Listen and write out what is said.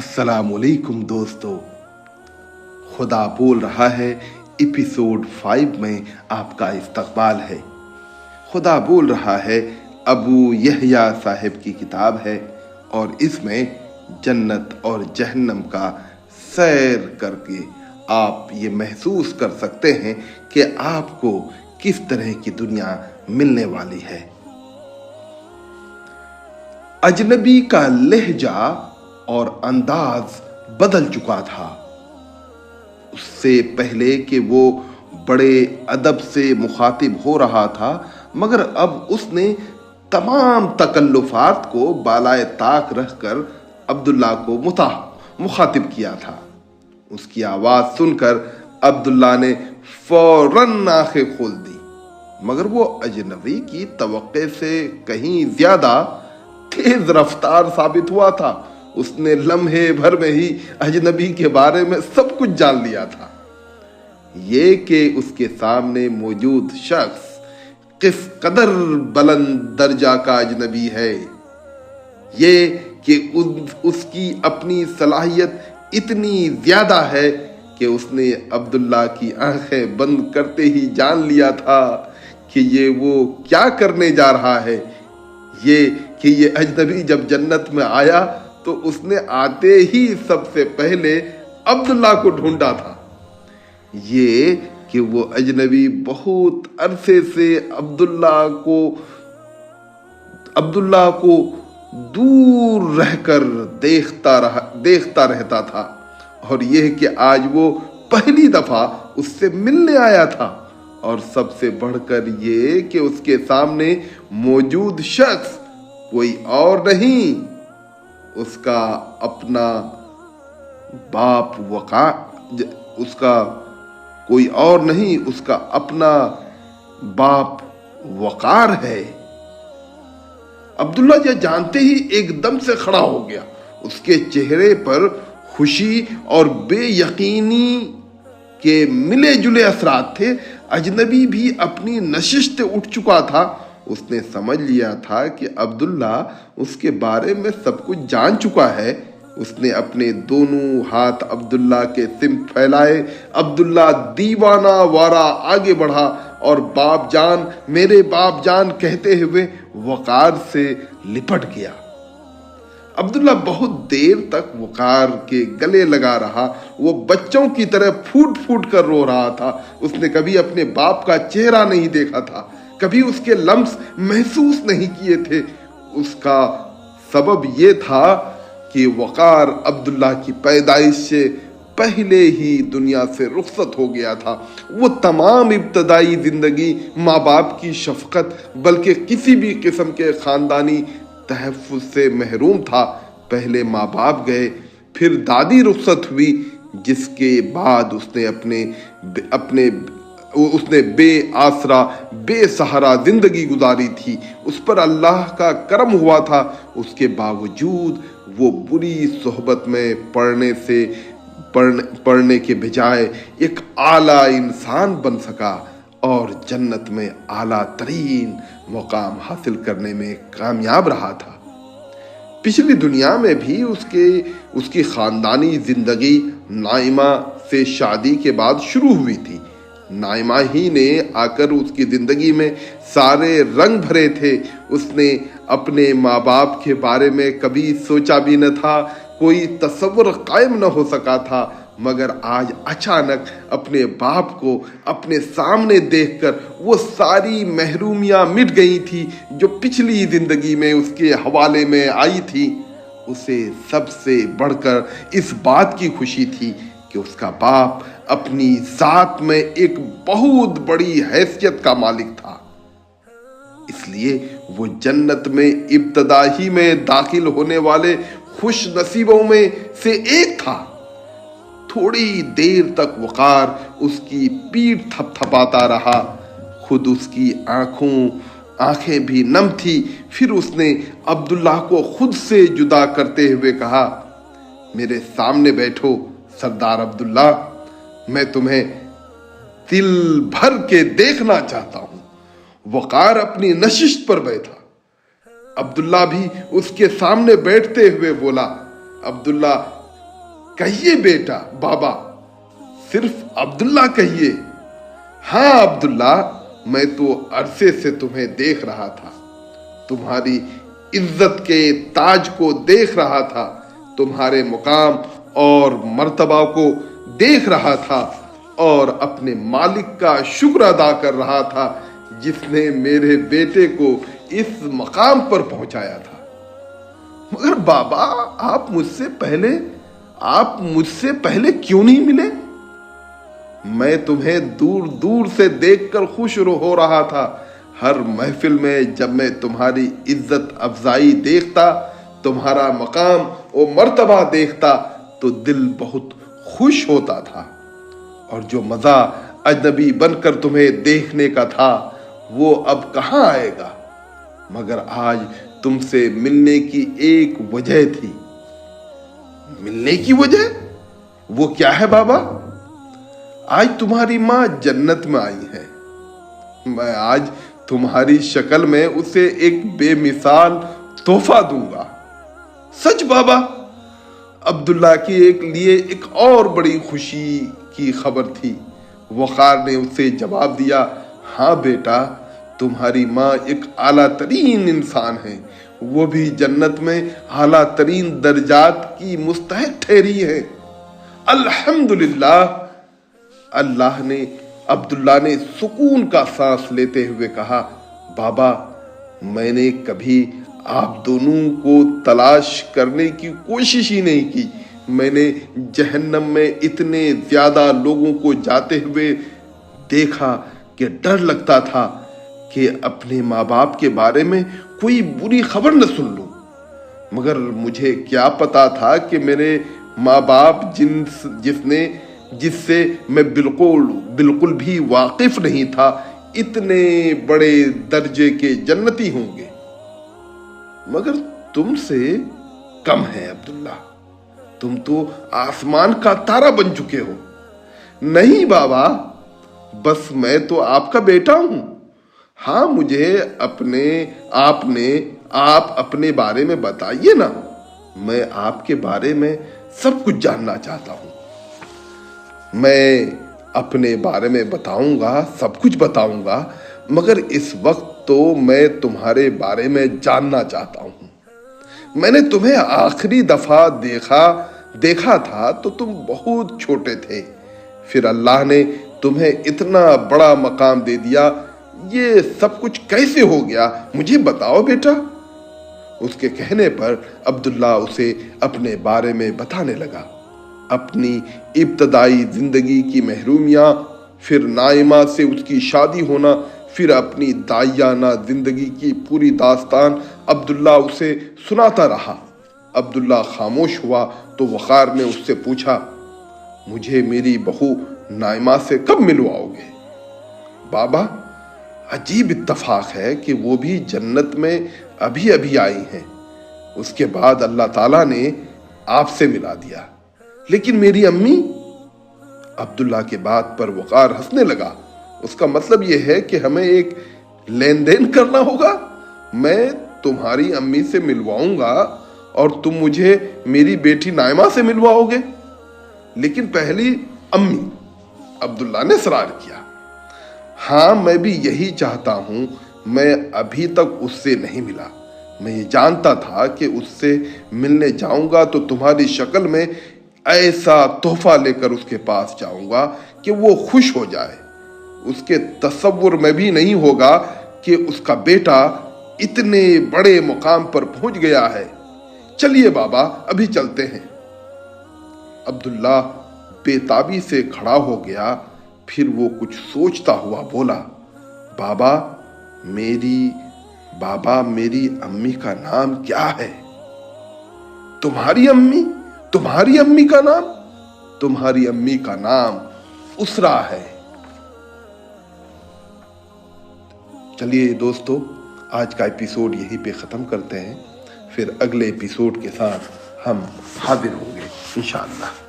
अस्सलाम वालेकुम दोस्तों, खुदा बोल रहा है एपिसोड 5 में आपका इस्तकबाल है। खुदा बोल रहा है अबू यहया साहिब की किताब है और इसमें जन्नत और जहन्नम का सैर करके आप ये महसूस कर सकते हैं कि आपको किस तरह की दुनिया मिलने वाली है। अजनबी का लहजा और अंदाज बदल चुका था। उससे पहले कि वो बड़े अदब से मुखातिब हो रहा था, मगर अब उसने तमाम तकल्लुफात को बालाए ताक रखकर अब्दुल्ला को मुखातिब किया था। उसकी आवाज सुनकर अब्दुल्ला ने फौरन आंखें खोल दी, मगर वो अजनबी की तवक्के से कहीं ज्यादा तेज रफ्तार साबित हुआ था। उसने लम्हे भर में ही अजनबी के बारे में सब कुछ जान लिया था। ये कि उसके सामने मौजूद शख्स किस कदर बुलंद दर्जा का अजनबी है, ये कि उसकी अपनी सलाहियत इतनी ज्यादा है कि उसने अब्दुल्ला की आंखें बंद करते ही जान लिया था कि ये वो क्या करने जा रहा है। ये कि ये अजनबी जब जन्नत में आया तो उसने आते ही सबसे पहले अब्दुल्ला को ढूंढा था। ये कि वो अजनबी बहुत अरसे से अब्दुल्ला को दूर रहकर देखता रहता था, और यह कि आज वो पहली दफा उससे मिलने आया था। और सबसे बढ़कर ये कि उसके सामने मौजूद शख्स कोई और नहीं, उसका अपना बाप उसका अपना बाप वकार है। अब्दुल्ला यह जानते ही एकदम से खड़ा हो गया। उसके चेहरे पर खुशी और बेयकीनी के मिले जुले असरात थे। अजनबी भी अपनी नशिश से उठ चुका था। उसने समझ लिया था कि अब्दुल्ला उसके बारे में सब कुछ जान चुका है। उसने अपने दोनों हाथ अब्दुल्ला के सिम्त फैलाए। अब्दुल्ला दीवाना वारा आगे बढ़ा और बाप जान, मेरे बाप जान कहते हुए वकार से लिपट गया। अब्दुल्ला बहुत देर तक वकार के गले लगा रहा। वो बच्चों की तरह फूट फूट कर रो रहा था। उसने कभी अपने बाप का चेहरा नहीं देखा था, कभी उसके लम्स महसूस नहीं किए थे। उसका सबब यह था कि वकार अब्दुल्ला की पैदाइश से पहले ही दुनिया से रुखसत हो गया था। वो तमाम इब्तदाई जिंदगी माँ बाप की शफकत बल्कि किसी भी किस्म के खानदानी तहफ़्फ़ुज़ से महरूम था। पहले माँ बाप गए, फिर दादी रुखसत हुई, जिसके बाद उसने बेआसरा बेसहारा जिंदगी गुजारी थी। उस पर अल्लाह का करम हुआ था। उसके बावजूद वो बुरी सोहबत में पढ़ने के बजाय एक आला इंसान बन सका और जन्नत में आला तरीन मुकाम हासिल करने में कामयाब रहा था। पिछली दुनिया में भी उसकी खानदानी जिंदगी नाइमा से शादी के बाद शुरू हुई थी। नाइमा ही ने आकर उसकी जिंदगी में सारे रंग भरे थे। उसने अपने माँ बाप के बारे में कभी सोचा भी न था, कोई तसव्वुर कायम न हो सका था, मगर आज अचानक अपने बाप को अपने सामने देखकर वो सारी महरूमियां मिट गई थी जो पिछली जिंदगी में उसके हवाले में आई थी। उसे सबसे बढ़कर इस बात की खुशी थी कि उसका बाप अपनी जात में एक बहुत बड़ी हैसियत का मालिक था। इसलिए वो जन्नत में इब्तदा ही में दाखिल होने वाले खुश नसीबों में से एक था। थोड़ी देर तक वकार उसकी पीठ थपथपाता रहा। खुद उसकी आंखें भी नम थी। फिर उसने अब्दुल्ला को खुद से जुदा करते हुए कहा, मेरे सामने बैठो सरदार अब्दुल्ला, मैं तुम्हें दिल भर के देखना चाहता हूं। वकार अपनी नशिश पर बैठा। अब्दुल्ला भी उसके सामने बैठते हुए बोला, अब्दुल्ला کہیے بیٹا بابا، صرف عبداللہ کہیے۔ ہاں عبداللہ، میں تو عرصے سے تمہیں دیکھ رہا تھا، تمہاری عزت کے تاج کو دیکھ رہا تھا، تمہارے مقام اور مرتبہ کو دیکھ رہا تھا، اور اپنے مالک کا شکر ادا کر رہا تھا جس نے میرے بیٹے کو اس مقام پر پہنچایا تھا۔ مگر بابا، آپ مجھ سے پہلے کیوں نہیں ملے؟ میں تمہیں دور دور سے دیکھ کر خوش ہو رہا تھا۔ ہر محفل میں جب میں تمہاری عزت افزائی دیکھتا، تمہارا مقام و مرتبہ دیکھتا تو دل بہت خوش ہوتا تھا، اور جو مزہ اجنبی بن کر تمہیں دیکھنے کا تھا وہ اب کہاں آئے گا؟ مگر آج تم سے ملنے کی ایک وجہ تھی۔ ملنے کی وجہ؟ وہ کیا ہے بابا؟ آج تمہاری ماں جنت میں آئی ہے، میں آج تمہاری شکل میں اسے ایک بے مثال تحفہ دوں گا۔ سچ بابا؟ عبداللہ کے لیے ایک اور بڑی خوشی کی خبر تھی۔ وقار نے اسے جواب دیا، ہاں بیٹا، تمہاری ماں ایک اعلیٰ ترین انسان ہے، وہ بھی جنت میں اعلیٰ ترین درجات کی مستحق ٹھہری ہے۔ الحمدللہ۔ عبداللہ نے سکون کا سانس لیتے ہوئے کہا، بابا، میں نے کبھی آپ دونوں کو تلاش کرنے کی کوشش ہی نہیں کی۔ میں نے جہنم میں اتنے زیادہ لوگوں کو جاتے ہوئے دیکھا کہ ڈر لگتا تھا کہ اپنے ماں باپ کے بارے میں کوئی بری خبر نہ سن لوں، مگر مجھے کیا پتا تھا کہ میرے ماں باپ جس سے میں بالکل بھی واقف نہیں تھا، اتنے بڑے درجے کے جنتی ہوں گے۔ مگر تم سے کم ہے عبداللہ، تم تو آسمان کا تارا بن چکے ہو۔ نہیں بابا، بس میں تو آپ کا بیٹا ہوں۔ ہاں، مجھے آپ اپنے بارے میں بتائیے نا، میں آپ کے بارے میں سب کچھ جاننا چاہتا ہوں۔ میں اپنے بارے میں بتاؤں گا، سب کچھ بتاؤں گا، مگر اس وقت تو میں تمہارے بارے میں جاننا چاہتا ہوں۔ میں نے تمہیں آخری دفعہ دیکھا تھا تو تم بہت چھوٹے تھے، پھر اللہ نے تمہیں اتنا بڑا مقام دے دیا۔ یہ سب کچھ کیسے ہو گیا؟ مجھے بتاؤ بیٹا۔ اس کے کہنے پر عبداللہ اسے اپنے بارے میں بتانے لگا، اپنی ابتدائی زندگی کی محرومیاں، پھر نائمہ سے اس کی شادی ہونا، پھر اپنی داعیانہ زندگی کی پوری داستان عبداللہ اسے سناتا رہا۔ عبداللہ خاموش ہوا تو وقار نے اس سے پوچھا، مجھے میری بہو نائمہ سے کب ملواؤ گے؟ بابا، عجیب اتفاق ہے کہ وہ بھی جنت میں ابھی آئی ہیں، اس کے بعد اللہ تعالیٰ نے آپ سے ملا دیا، لیکن میری امی؟ عبداللہ کے بات پر وقار ہنسنے لگا۔ اس کا مطلب یہ ہے کہ ہمیں ایک لین دین کرنا ہوگا؟ میں تمہاری امی سے ملواؤں گا اور تم مجھے میری بیٹی نائمہ سے ملواؤ گے؟ لیکن پہلی امی، عبداللہ نے اصرار کیا۔ ہاں، میں بھی یہی چاہتا ہوں۔ میں ابھی تک اس سے نہیں ملا۔ میں یہ جانتا تھا کہ اس سے ملنے جاؤں گا تو تمہاری شکل میں ایسا تحفہ لے کر اس کے پاس جاؤں گا کہ وہ خوش ہو جائے۔ اس کے تصور میں بھی نہیں ہوگا کہ اس کا بیٹا اتنے بڑے مقام پر پہنچ گیا ہے۔ چلیے بابا، ابھی چلتے ہیں۔ عبداللہ بے تابی سے کھڑا ہو گیا، پھر وہ کچھ سوچتا ہوا بولا، بابا میری امی کا نام کیا ہے؟ تمہاری امی کا نام؟ تمہاری امی کا نام اسرا ہے۔ چلیے دوستو، آج کا ایپیسوڈ یہیں پہ ختم کرتے ہیں، پھر اگلے ایپیسوڈ کے ساتھ ہم حاضر ہوں گے انشاءاللہ۔